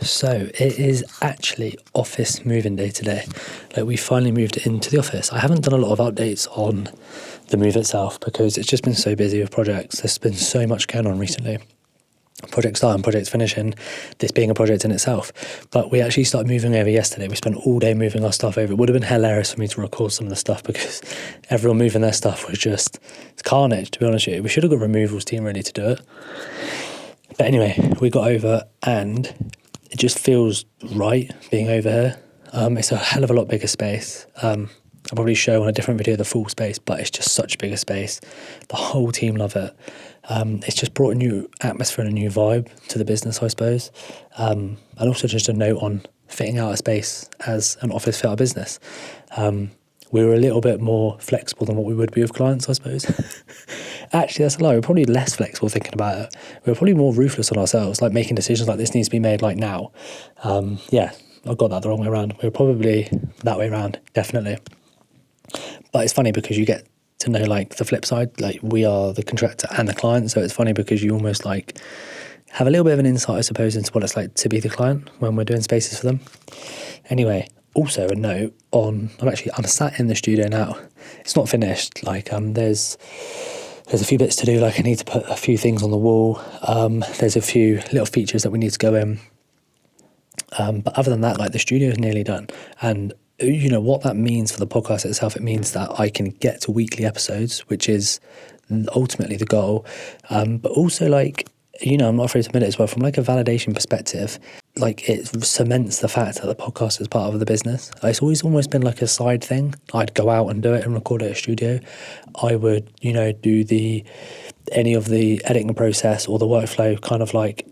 So it is actually office moving day today. Like, we finally moved into the office. I haven't done a lot of updates on the move itself because it's just been so busy with projects. There's been so much going on recently. Project starting, project finishing, this being a project in itself. But we actually started moving over yesterday. We spent all day moving our stuff over. It would have been hilarious for me to record some of the stuff because everyone moving their stuff was just, it's carnage, to be honest with you. We should have got a removals team ready to do it. But anyway, we got over and it just feels right being over here. It's a hell of a lot bigger space. I'll probably show on a different video the full space, but it's just such a bigger space. The whole team love it. It's just brought a new atmosphere and a new vibe to the business, I suppose. And also just a note on fitting out a space as an office fit out business. We were a little bit more flexible than what we would be with clients, I suppose. Actually, that's a lie. We're probably less flexible thinking about it. We're probably more ruthless on ourselves, like making decisions like this needs to be made like now. Yeah, I got that the wrong way around. We're probably that way around, definitely. But it's funny because you get to know like the flip side, like we are the contractor and the client. So it's funny because you almost like have a little bit of an insight, I suppose, into what it's like to be the client when we're doing spaces for them. Anyway, also a note on, I'm sat in the studio now. It's not finished. Like there's a few bits to do. Like I need to put a few things on the wall. There's a few little features that we need to go in. But other than that, like the studio is nearly done. And you know what that means for the podcast itself. It means that I can get to weekly episodes, which is ultimately the goal. But also like, you know, I'm not afraid to admit it as well, from like a validation perspective, like it cements the fact that the podcast is part of the business. It's always almost been like a side thing. I'd go out and do it and record at a studio. I would, you know, do any of the editing process or the workflow kind of like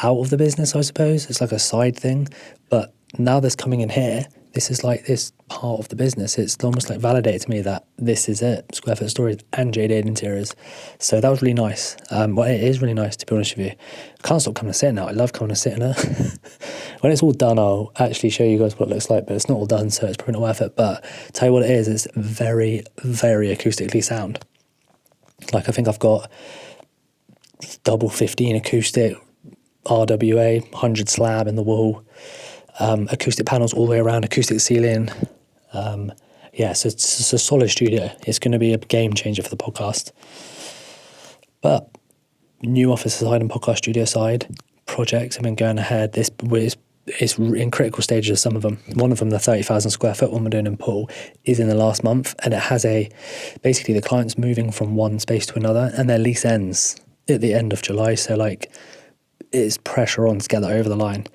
out of the business, I suppose. It's like a side thing. But now this coming in here, this is like this part of the business. It's almost like validated to me that this is it, Square Foot Stories and JD Interiors. So that was really nice. Well, it is really nice, to be honest with you. I can't stop coming to sit now. I love coming to sit in it. When it's all done, I'll actually show you guys what it looks like, but it's not all done, so it's probably not worth it. But tell you what it is, it's very, very acoustically sound. Like I think I've got double 15 acoustic, RWA, 100 slab in the wall, acoustic panels all the way around, acoustic ceiling. Yeah, so it's a solid studio. It's going to be a game changer for the podcast. But new office side and podcast studio side projects have been going ahead. It's in critical stages, some of them. One of them, the 30,000 square foot one we're doing in Poole, is in the last month, and it has basically the client's moving from one space to another, and their lease ends at the end of July. So like, it's pressure on to get that over the line.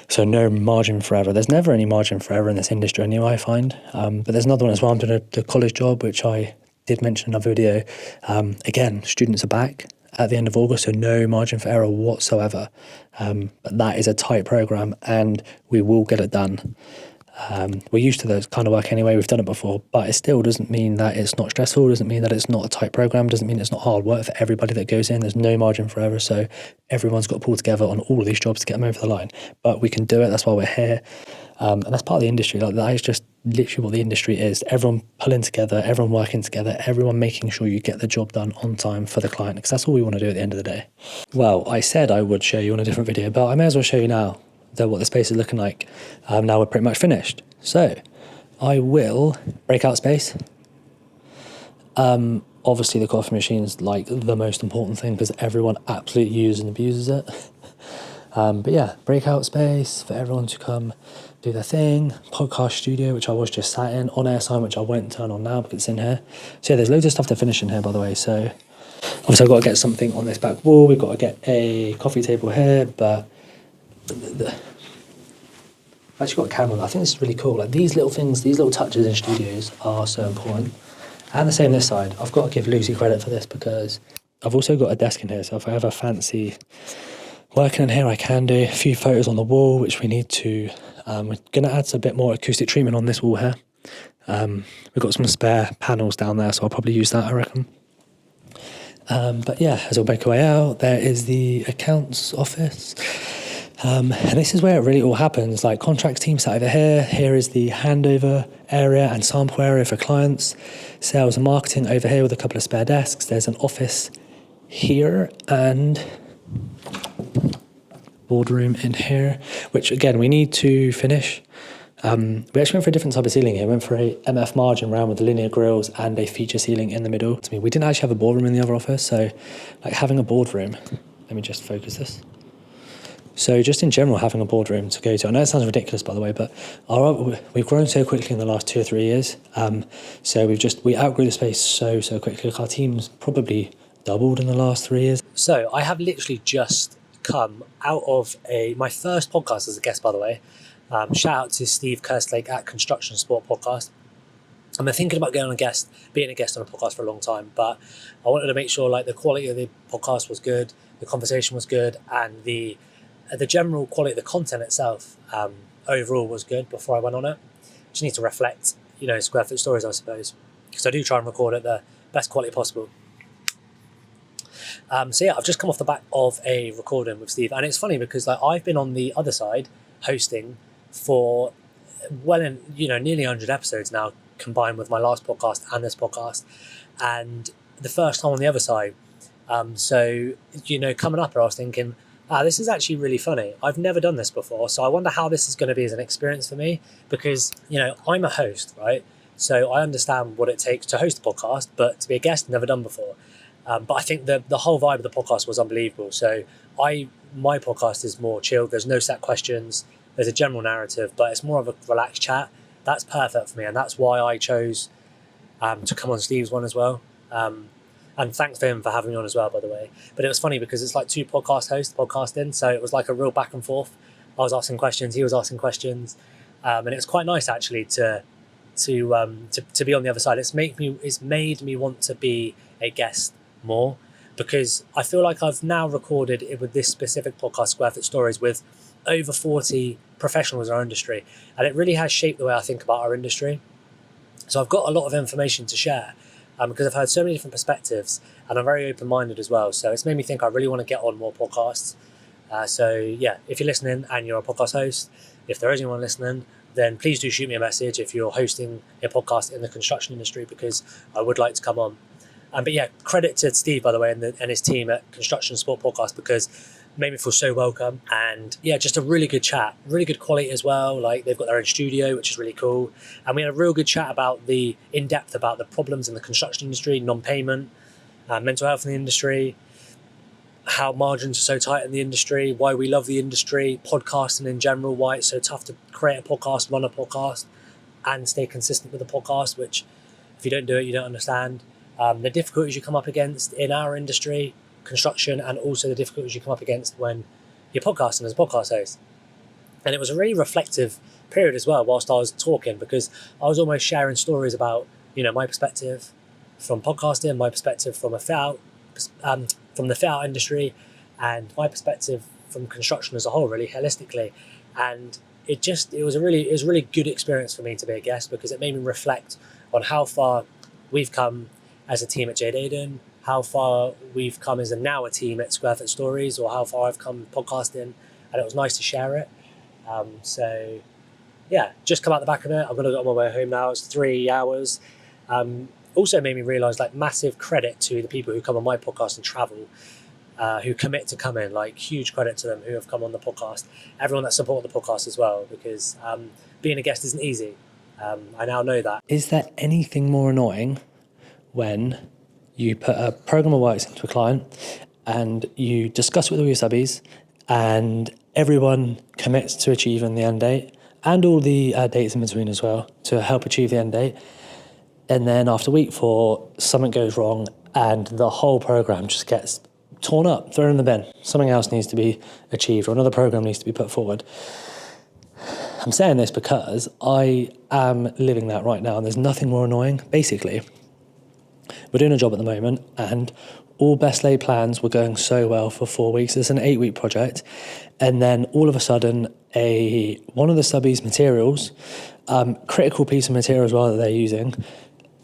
So no margin forever. There's never any margin forever in this industry anyway, I find. But there's another one as well. I'm doing the college job, which I did mention in another video. Again, students are back at the end of August, so no margin for error whatsoever. But that is a tight program and we will get it done. We're used to those kind of work anyway. We've done it before, but it still doesn't mean that it's not stressful. Doesn't mean that it's not a tight program. Doesn't mean it's not hard work for everybody that goes in. There's no margin for error, so everyone's got to pull together on all of these jobs to get them over the line. But we can do it. That's why we're here, and that's part of the industry. Like that is just literally what the industry is. Everyone pulling together, everyone working together, everyone making sure you get the job done on time for the client, because that's all we want to do at the end of the day. Well, I said I would show you on a different video, but I may as well show you now what the space is looking like. Now we're pretty much finished. So I will break out space. Obviously the coffee machine is like the most important thing because everyone absolutely uses and abuses it. But yeah, breakout space for everyone to come do their thing. Podcast studio, which I was just sat in. On air sign, which I won't turn on now because it's in here. So yeah, there's loads of stuff to finish in here, by the way. So obviously I've got to get something on this back wall. We've got to get a coffee table here, but I've actually got a camera. I think this is really cool. Like these little things, these little touches in studios are so important. And the same this side. I've got to give Lucy credit for this because I've also got a desk in here. So if I ever fancy working in here, I can do. A few photos on the wall, which we need to. We're going to add a bit more acoustic treatment on this wall here. We've got some spare panels down there, so I'll probably use that, I reckon. But yeah, as we'll make our way out, there is the accounts office. And this is where it really all happens. Like contracts team sat over here. Here is the handover area and sample area for clients. Sales and marketing over here with a couple of spare desks. There's an office here and boardroom in here, which again, we need to finish. We actually went for a different type of ceiling here. We went for a MF margin round with linear grills and a feature ceiling in the middle. To me, we didn't actually have a boardroom in the other office, so like having a boardroom, let me just focus this. So just in general, having a boardroom to go to. I know it sounds ridiculous, by the way, but we've grown so quickly in the last 2 or 3 years. So we outgrew the space so quickly. Like our team's probably doubled in the last 3 years. So I have literally just come out of my first podcast as a guest, by the way. Shout out to Steve Kerstlake at Construction Sport Podcast. I've been thinking about being a guest on a podcast for a long time, but I wanted to make sure like the quality of the podcast was good, the conversation was good, and the general quality of the content itself overall was good before I went on it. Just need to reflect, Square Foot Stories, I suppose, because I do try and record at the best quality possible. So yeah, I've just come off the back of a recording with Steve, and it's funny because like I've been on the other side hosting for nearly 100 episodes now, combined with my last podcast and this podcast, and the first time on the other side. So coming up here, I was thinking, this is actually really funny. I've never done this before, so I wonder how this is going to be as an experience for me, because I'm a host, right? So I understand what it takes to host a podcast, but to be a guest, never done before. But I think the whole vibe of the podcast was unbelievable. So my podcast is more chilled. There's no set questions. There's a general narrative, but it's more of a relaxed chat. That's perfect for me, and that's why I chose to come on Steve's one as well. And thanks to him for having me on as well, by the way. But it was funny because it's like two podcast hosts podcasting, so it was like a real back and forth. I was asking questions, he was asking questions, and it was quite nice actually to be on the other side. It's made me want to be a guest more, because I feel like I've now recorded it with this specific podcast, Square Foot Stories, with over 40 professionals in our industry, and it really has shaped the way I think about our industry. So I've got a lot of information to share because I've heard so many different perspectives, and I'm very open-minded as well. So it's made me think I really want to get on more podcasts. So yeah, if you're listening and you're a podcast host, if there is anyone listening, then please do shoot me a message if you're hosting a podcast in the construction industry, because I would like to come on. But yeah, credit to Steve, by the way, and his team at Construction Sport Podcast, because it made me feel so welcome. And yeah, just a really good chat, really good quality as well. Like they've got their own studio, which is really cool. And we had a real good chat about in depth about the problems in the construction industry, non-payment, mental health in the industry, how margins are so tight in the industry, why we love the industry, podcasting in general, why it's so tough to create a podcast, run a podcast, and stay consistent with the podcast, which if you don't do it, you don't understand. The difficulties you come up against in our industry, construction, and also the difficulties you come up against when you're podcasting as a podcast host. And it was a really reflective period as well whilst I was talking, because I was almost sharing stories about, my perspective from podcasting, my perspective from from the fit out industry, and my perspective from construction as a whole, really holistically. And it was a really good experience for me to be a guest, because it made me reflect on how far we've come as a team at Jade Aiden, how far we've come as a team at Square Foot Stories, or how far I've come podcasting, and it was nice to share it. So yeah, just come out the back of it. I'm going to go on my way home now. It's 3 hours. Also made me realise, like, massive credit to the people who come on my podcast and travel, who commit to come in, like huge credit to them who have come on the podcast, everyone that supported the podcast as well, because being a guest isn't easy. I now know that. Is there anything more annoying when you put a program of works into a client and you discuss it with all your subbies, and everyone commits to achieving the end date and all the dates in between as well to help achieve the end date, and then after week 4 something goes wrong and the whole program just gets torn up, thrown in the bin, something else needs to be achieved or another program needs to be put forward. I'm saying this because I am living that right now, and there's nothing more annoying. Basically, we're doing a job at the moment, and all best laid plans were going so well for 4 weeks. It's an 8-week project, and then all of a sudden, one of the subbies' materials, critical piece of material as well that they're using,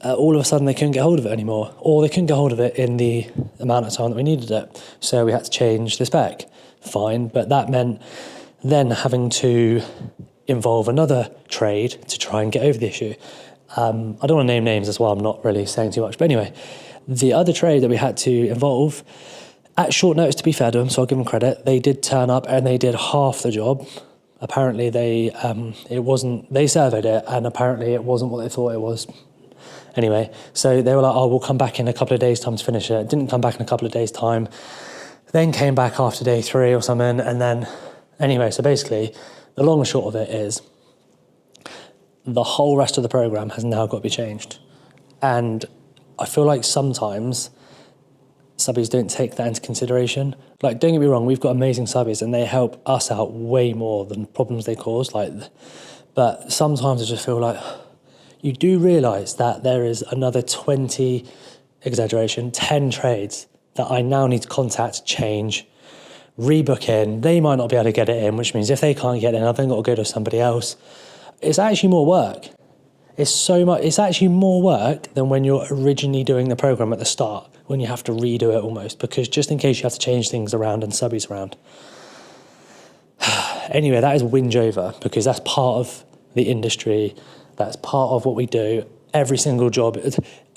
all of a sudden they couldn't get hold of it anymore, or they couldn't get hold of it in the amount of time that we needed it. So we had to change the spec. Fine, but that meant then having to involve another trade to try and get over the issue. I don't want to name names, that's why I'm not really saying too much. But anyway, the other trade that we had to involve At short notice, to be fair to them, so I'll give them credit, they did turn up and they did half the job. Apparently they surveyed it and apparently it wasn't what they thought it was. Anyway, so they were like, oh, we'll come back in a couple of days' time to finish it. Didn't come back in a couple of days' time. Then came back after day 3 or something. And then, anyway, so basically, the long and short of it is the whole rest of the programme has now got to be changed. And I feel like sometimes subbies don't take that into consideration. Like, don't get me wrong, we've got amazing subbies and they help us out way more than problems they cause. But sometimes I just feel like you do realise that there is another 20, exaggeration, 10 trades that I now need to contact, change, rebook in. They might not be able to get it in, which means if they can't get it in, I've then got to go to somebody else. It's actually more work. It's actually more work than when you're originally doing the programme at the start, when you have to redo it almost, because just in case you have to change things around and subbies around. Anyway, that is whinge over, because that's part of the industry, that's part of what we do. Every single job,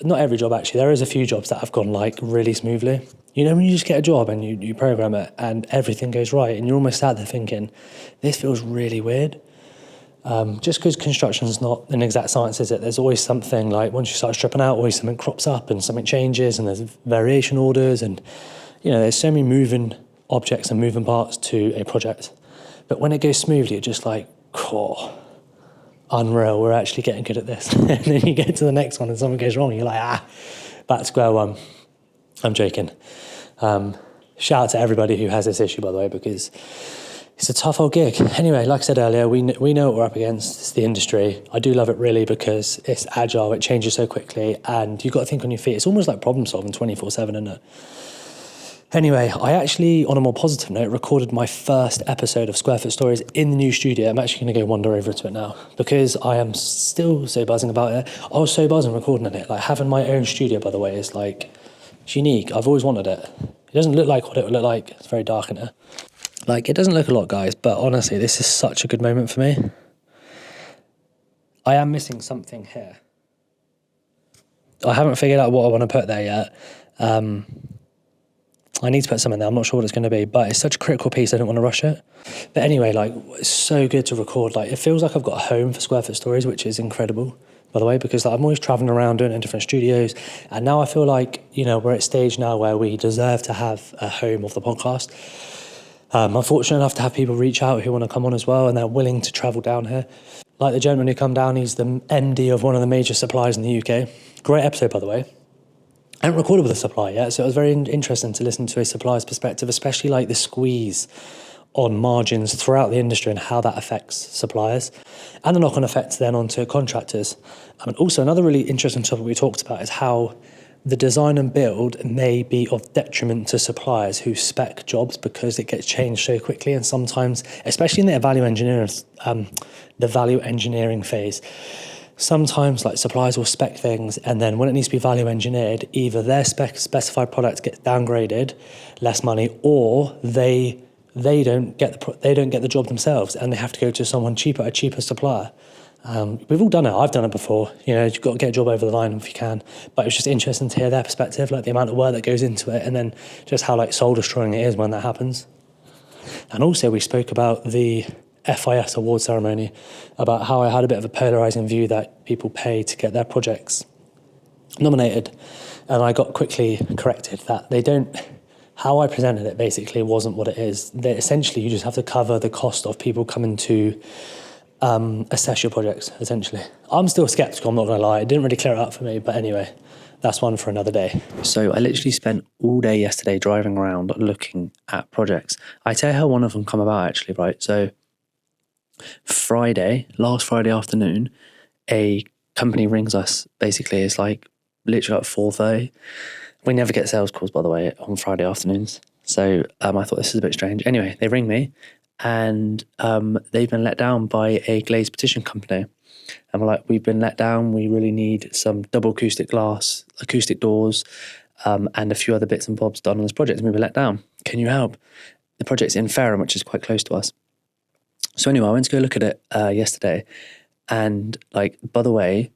not every job actually, there is a few jobs that have gone like really smoothly. You know, when you just get a job and you program it and everything goes right and you're almost sat there thinking, this feels really weird. Just because construction is not an exact science, is it? There's always something, like once you start stripping out, always something crops up and something changes and there's variation orders and, you know, there's so many moving objects and moving parts to a project. But when it goes smoothly, it's just like, oh, unreal, we're actually getting good at this. And then you get to the next one and something goes wrong and you're like, back to square one. I'm joking. Shout out to everybody who has this issue, by the way, because it's a tough old gig. Anyway, like I said earlier, we know what we're up against. It's the industry. I do love it really because it's agile, it changes so quickly, and you've got to think on your feet. It's almost like problem solving 24/7, isn't it? Anyway, I actually, on a more positive note, recorded my first episode of Square Foot Stories in the new studio. I'm actually going to go wander over to it now because I am still so buzzing about it. I was so buzzing recording in it. Like, having my own studio, by the way, is like, it's unique. I've always wanted it. It doesn't look like what it would look like. It's very dark in here. Like, it doesn't look a lot, guys, but honestly, this is such a good moment for me. I am missing something here. I haven't figured out what I want to put there yet. I need to put something there. I'm not sure what it's going to be, but it's such a critical piece, I don't want to rush it. But anyway, like, it's so good to record. Like, it feels like I've got a home for Square Foot Stories, which is incredible, by the way, because like, I'm always travelling around doing it in different studios. And now I feel like, you know, we're at a stage now where we deserve to have a home of the podcast. I'm fortunate enough to have people reach out who want to come on as well, and they're willing to travel down here. Like the gentleman who come down, he's the MD of one of the major suppliers in the UK. Great episode, by the way. I haven't recorded with a supplier yet, so it was very interesting to listen to a supplier's perspective, especially like the squeeze on margins throughout the industry and how that affects suppliers and the knock-on effects then onto contractors. And also another really interesting topic we talked about is how the design and build may be of detriment to suppliers who spec jobs because it gets changed so quickly, and sometimes, especially in the value engineering phase, sometimes like suppliers will spec things, and then when it needs to be value engineered, either their specified product gets downgraded, less money, or they don't get the job themselves, and they have to go to someone cheaper, a cheaper supplier. We've all done it. I've done it before. You know, you've got to get a job over the line if you can. But it's just interesting to hear their perspective, like the amount of work that goes into it, and then just how like soul destroying it is when that happens. And also, we spoke about the FIS award ceremony, about how I had a bit of a polarising view that people pay to get their projects nominated, and I got quickly corrected that they don't. How I presented it basically wasn't what it is. That essentially, you just have to cover the cost of people coming to assess your projects, essentially. I'm still sceptical, I'm not going to lie. It didn't really clear it up for me, but anyway, that's one for another day. So I literally spent all day yesterday driving around looking at projects. I tell you how one of them come about, actually, right? So last Friday afternoon, a company rings us, basically. It's like literally at 4:30. We never get sales calls, by the way, on Friday afternoons. So I thought this is a bit strange. Anyway, they ring me, and they've been let down by a glazed partition company. And we're like, we've been let down. We really need some double acoustic glass, acoustic doors, and a few other bits and bobs done on this project. And we've been let down. Can you help? The project's in Fareham, which is quite close to us. So anyway, I went to go look at it yesterday. And like, by the way,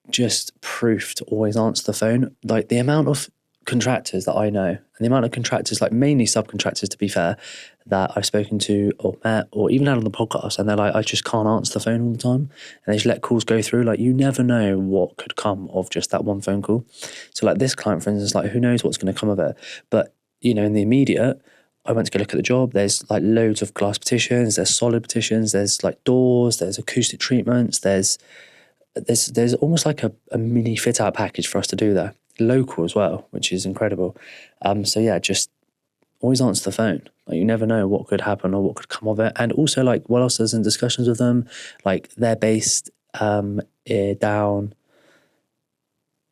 just proof to always answer the phone. Like the amount of contractors that I know, and the amount of contractors, like mainly subcontractors to be fair, that I've spoken to or met or even had on the podcast, and they're like, I just can't answer the phone all the time, and they just let calls go through. Like, you never know what could come of just that one phone call. So like this client, for instance, like who knows what's going to come of it. But in the immediate, I went to go look at the job. There's like loads of glass partitions, there's solid partitions, there's like doors, there's acoustic treatments, there's almost like a mini fit out package for us to do there, local as well, which is incredible. So yeah, just always answer the phone. Like, you never know what could happen or what could come of it. And also, like, whilst I was in discussions with them, like they're based down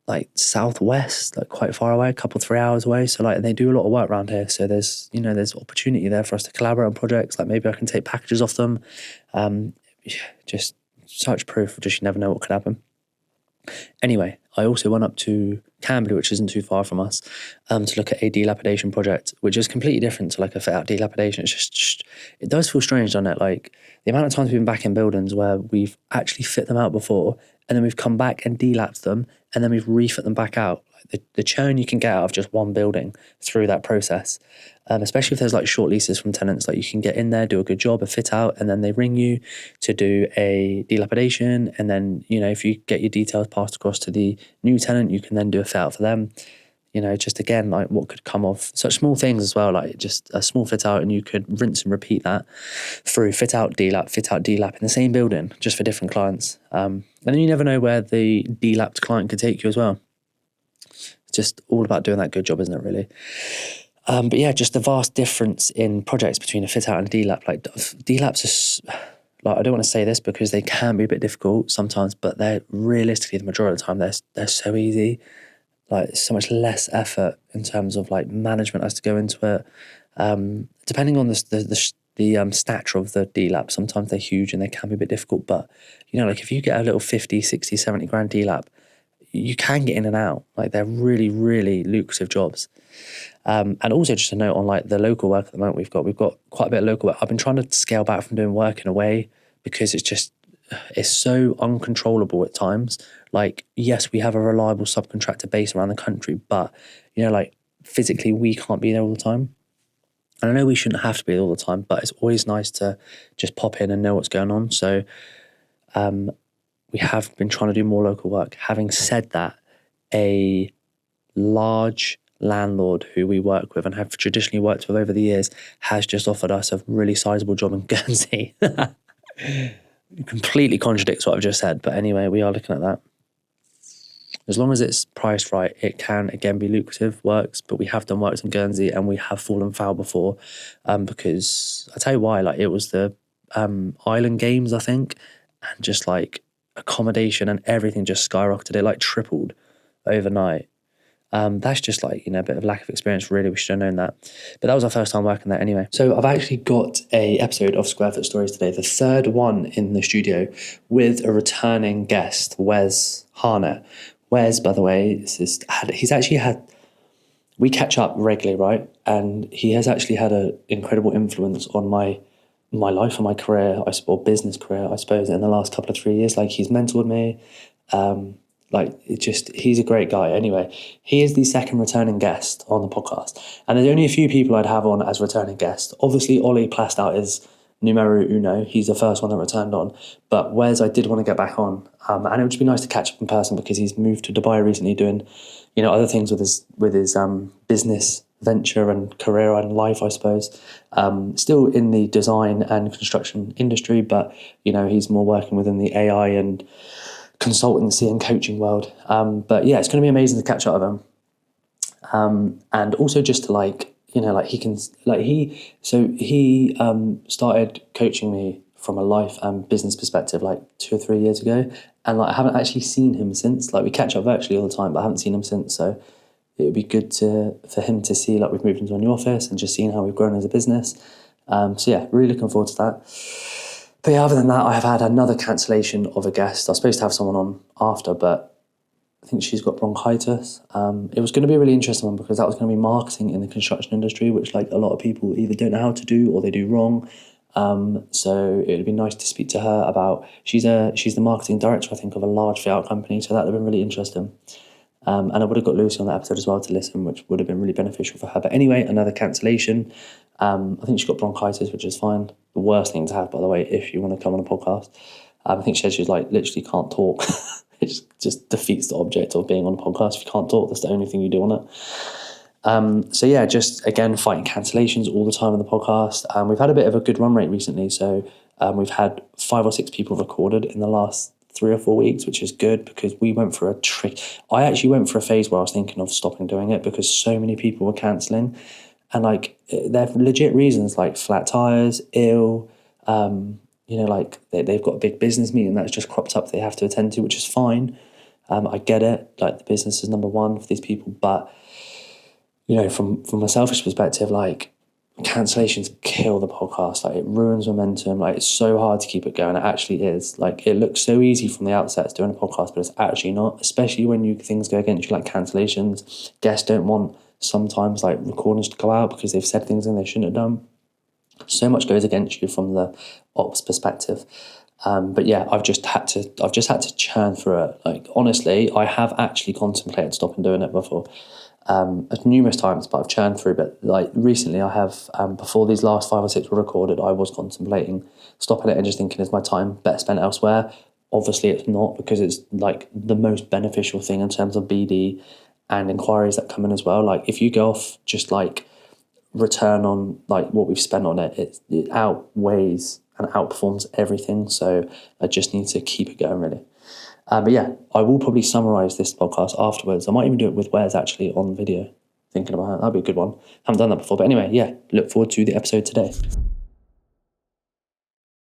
like southwest, like quite far away, a couple 3 hours away. So like they do a lot of work around here. So there's there's opportunity there for us to collaborate on projects. Like maybe I can take packages off them. Just such proof of just you never know what could happen. Anyway, I also went up to Camberley, which isn't too far from us, to look at a dilapidation project, which is completely different to like a fit out dilapidation. It's just it does feel strange, doesn't it? Like the amount of times we've been back in buildings where we've actually fit them out before, and then we've come back and delapsed them, and then we've refit them back out. Like the churn you can get out of just one building through that process, especially if there's like short leases from tenants, like you can get in there, do a good job, a fit out, and then they ring you to do a dilapidation. And then, if you get your details passed across to the new tenant, you can then do a fit out for them. Just again, like what could come of such small things as well, like just a small fit out, and you could rinse and repeat that through fit out, delap in the same building, just for different clients. And then you never know where the delapped client could take you as well. It's just all about doing that good job, isn't it, really? But yeah, just the vast difference in projects between a fit out and a delap. Like delaps are, like, I don't want to say this because they can be a bit difficult sometimes, but they're realistically the majority of the time they're so easy. Like so much less effort in terms of like management has to go into it. Depending on the stature of the delap, sometimes they're huge and they can be a bit difficult. But like if you get a little 50, 60, 70 grand delap, you can get in and out. Like they're really, really lucrative jobs. And also just a note on like the local work at the moment we've got quite a bit of local work. I've been trying to scale back from doing work in a way because it's so uncontrollable at times. Like, yes, we have a reliable subcontractor base around the country, but like physically we can't be there all the time. And I know we shouldn't have to be there all the time, but it's always nice to just pop in and know what's going on. So we have been trying to do more local work. Having said that, a large landlord who we work with and have traditionally worked with over the years has just offered us a really sizable job in Guernsey. It completely contradicts what I've just said, but anyway, we are looking at that. As long as it's priced right, it can again be lucrative works, but we have done works in Guernsey and we have fallen foul before, because I'll tell you why, like it was the Island Games, I think, and just like accommodation and everything just skyrocketed. It like tripled overnight. That's just like, a bit of lack of experience, really. We should have known that. But that was our first time working there anyway. So I've actually got a episode of Square Foot Stories today, the third one in the studio, with a returning guest, Wes Harnett. Wes, by the way, we catch up regularly, right? And he has actually had an incredible influence on my life and my career, or business career, I suppose, in the last couple of 3 years. Like, he's mentored me. He's a great guy. Anyway, he is the second returning guest on the podcast. And there's only a few people I'd have on as returning guests. Obviously, Ollie Plastow is numero uno. He's the first one that returned on. But Wes, I did want to get back on. And it would just be nice to catch up in person because he's moved to Dubai recently doing, other things with his business venture and career and life, I suppose. Still in the design and construction industry, but, he's more working within the AI and consultancy and coaching world. But yeah, it's going to be amazing to catch up with him. And also just to he started coaching me from a life and business perspective like 2 or 3 years ago. And I haven't actually seen him since. Like, we catch up virtually all the time, but I haven't seen him since. So it would be good for him to see, like, we've moved into a new office and just seeing how we've grown as a business. So yeah, really looking forward to that. But yeah, other than that, I have had another cancellation of a guest. I was supposed to have someone on after, but I think she's got bronchitis. It was going to be a really interesting one because that was going to be marketing in the construction industry, which like a lot of people either don't know how to do or they do wrong. So it would be nice to speak to her about. She's the marketing director, I think, of a large fit-out company, so that would have been really interesting. And I would have got Lucy on that episode as well to listen, which would have been really beneficial for her. But anyway, another cancellation. I think she got bronchitis, which is fine. The worst thing to have, by the way, if you want to come on a podcast. I think she said she's like literally can't talk. It just defeats the object of being on a podcast. If you can't talk, that's the only thing you do on it. So yeah, just again fighting cancellations all the time on the podcast. We've had a bit of a good run rate recently, so we've had 5 or 6 people recorded in the last 3 or 4 weeks, which is good because we went for a trick. I actually went for a phase where I was thinking of stopping doing it because so many people were cancelling, and like they're legit reasons like flat tires, ill. Like they've got a big business meeting that's just cropped up they have to attend to, which is fine. I get it. Like the business is number one for these people, but from a selfish perspective, like cancellations kill the podcast. Like it ruins momentum. Like it's so hard to keep it going. It actually is. Like it looks so easy from the outset doing a podcast, but it's actually not. Especially when things go against you, like cancellations. Guests don't want sometimes like recordings to go out because they've said things and they shouldn't have done. So much goes against you from the ops perspective. But yeah, I've just had to churn through it. Like honestly, I have actually contemplated stopping doing it before, numerous times, but I've churned through. But like recently, I have before these last 5 or 6 were recorded, I was contemplating stopping it and just thinking, is my time better spent elsewhere? Obviously, it's not, because it's like the most beneficial thing in terms of BD and inquiries that come in as well. Like if you go off just like return on like what we've spent on it, it outweighs and outperforms everything. So I just need to keep it going really. But yeah, I will probably summarize this podcast afterwards. I might even do it with Wes actually on video. Thinking about it, that'd be a good one. Haven't done that before, but anyway, yeah, look forward to the episode today.